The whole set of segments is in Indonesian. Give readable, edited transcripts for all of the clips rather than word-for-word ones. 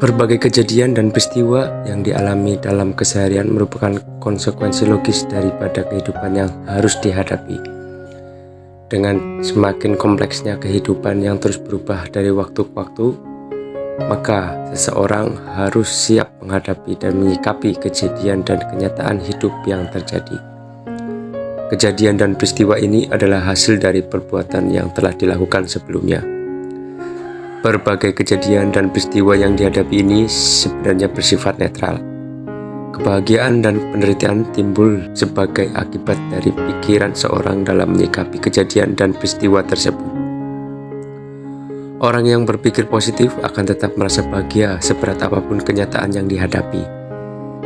Berbagai kejadian dan peristiwa yang dialami dalam keseharian merupakan konsekuensi logis daripada kehidupan yang harus dihadapi. Dengan semakin kompleksnya kehidupan yang terus berubah dari waktu ke waktu, maka seseorang harus siap menghadapi dan menyikapi kejadian dan kenyataan hidup yang terjadi. Kejadian dan peristiwa ini adalah hasil dari perbuatan yang telah dilakukan sebelumnya. Berbagai kejadian dan peristiwa yang dihadapi ini sebenarnya bersifat netral. Kebahagiaan dan penderitaan timbul sebagai akibat dari pikiran seorang dalam menyikapi kejadian dan peristiwa tersebut. Orang yang berpikir positif akan tetap merasa bahagia seberat apapun kenyataan yang dihadapi.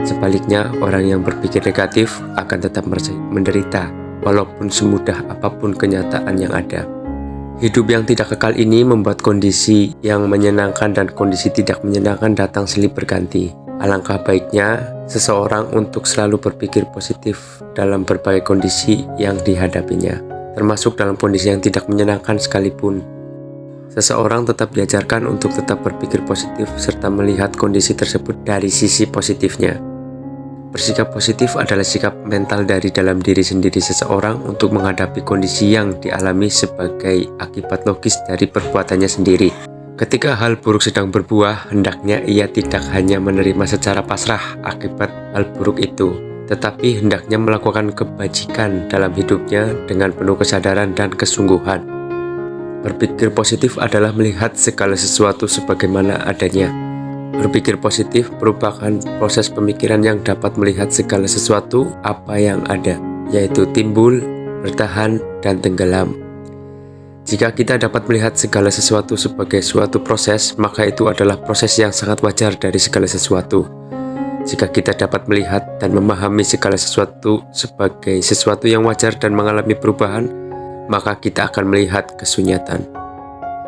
Sebaliknya, orang yang berpikir negatif akan tetap merasa menderita walaupun semudah apapun kenyataan yang ada. Hidup yang tidak kekal ini membuat kondisi yang menyenangkan dan kondisi tidak menyenangkan datang silih berganti. Alangkah baiknya seseorang untuk selalu berpikir positif dalam berbagai kondisi yang dihadapinya, termasuk dalam kondisi yang tidak menyenangkan sekalipun. Seseorang tetap diajarkan untuk tetap berpikir positif serta melihat kondisi tersebut dari sisi positifnya. Bersikap positif adalah sikap mental dari dalam diri sendiri seseorang untuk menghadapi kondisi yang dialami sebagai akibat logis dari perbuatannya sendiri. Ketika hal buruk sedang berbuah, hendaknya ia tidak hanya menerima secara pasrah akibat hal buruk itu, tetapi hendaknya melakukan kebajikan dalam hidupnya dengan penuh kesadaran dan kesungguhan. Berpikir positif adalah melihat segala sesuatu sebagaimana adanya. Berpikir positif merupakan proses pemikiran yang dapat melihat segala sesuatu apa yang ada, yaitu timbul, bertahan, dan tenggelam. Jika kita dapat melihat segala sesuatu sebagai suatu proses, maka itu adalah proses yang sangat wajar dari segala sesuatu. Jika kita dapat melihat dan memahami segala sesuatu sebagai sesuatu yang wajar dan mengalami perubahan, maka kita akan melihat kesunyatan.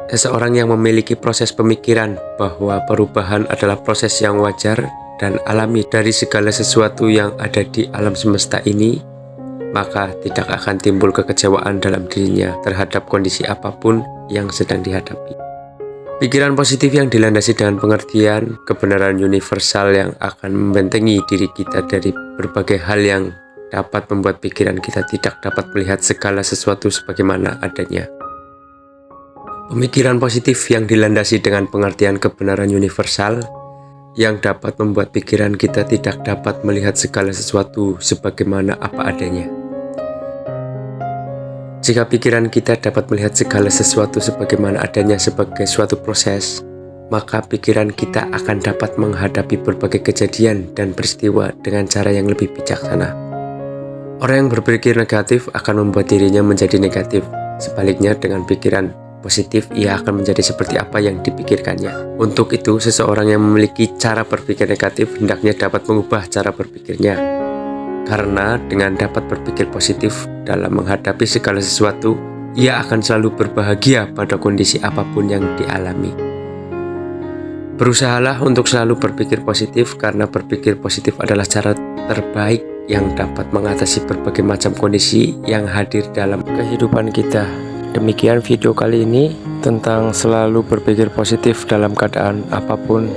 Seseorang yang memiliki proses pemikiran bahwa perubahan adalah proses yang wajar dan alami dari segala sesuatu yang ada di alam semesta ini, maka tidak akan timbul kekecewaan dalam dirinya terhadap kondisi apapun yang sedang dihadapi. Pikiran positif yang dilandasi dengan pengertian kebenaran universal yang akan membentengi diri kita dari berbagai hal yang dapat membuat pikiran kita tidak dapat melihat segala sesuatu sebagaimana adanya. Pemikiran positif yang dilandasi dengan pengertian kebenaran universal yang dapat membuat pikiran kita tidak dapat melihat segala sesuatu sebagaimana apa adanya. Jika pikiran kita dapat melihat segala sesuatu sebagaimana adanya sebagai suatu proses, maka pikiran kita akan dapat menghadapi berbagai kejadian dan peristiwa dengan cara yang lebih bijaksana. Orang yang berpikir negatif akan membuat dirinya menjadi negatif. Sebaliknya, dengan pikiran positif, ia akan menjadi seperti apa yang dipikirkannya. Untuk itu, seseorang yang memiliki cara berpikir negatif hendaknya dapat mengubah cara berpikirnya. Karena dengan dapat berpikir positif dalam menghadapi segala sesuatu, ia akan selalu berbahagia pada kondisi apapun yang dialami. Berusahalah untuk selalu berpikir positif, karena berpikir positif adalah cara terbaik yang dapat mengatasi berbagai macam kondisi yang hadir dalam kehidupan kita. Demikian video kali ini tentang selalu berpikir positif dalam keadaan apapun.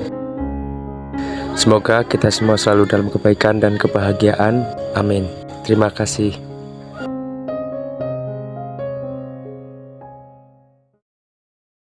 Semoga kita semua selalu dalam kebaikan dan kebahagiaan. Amin. Terima kasih.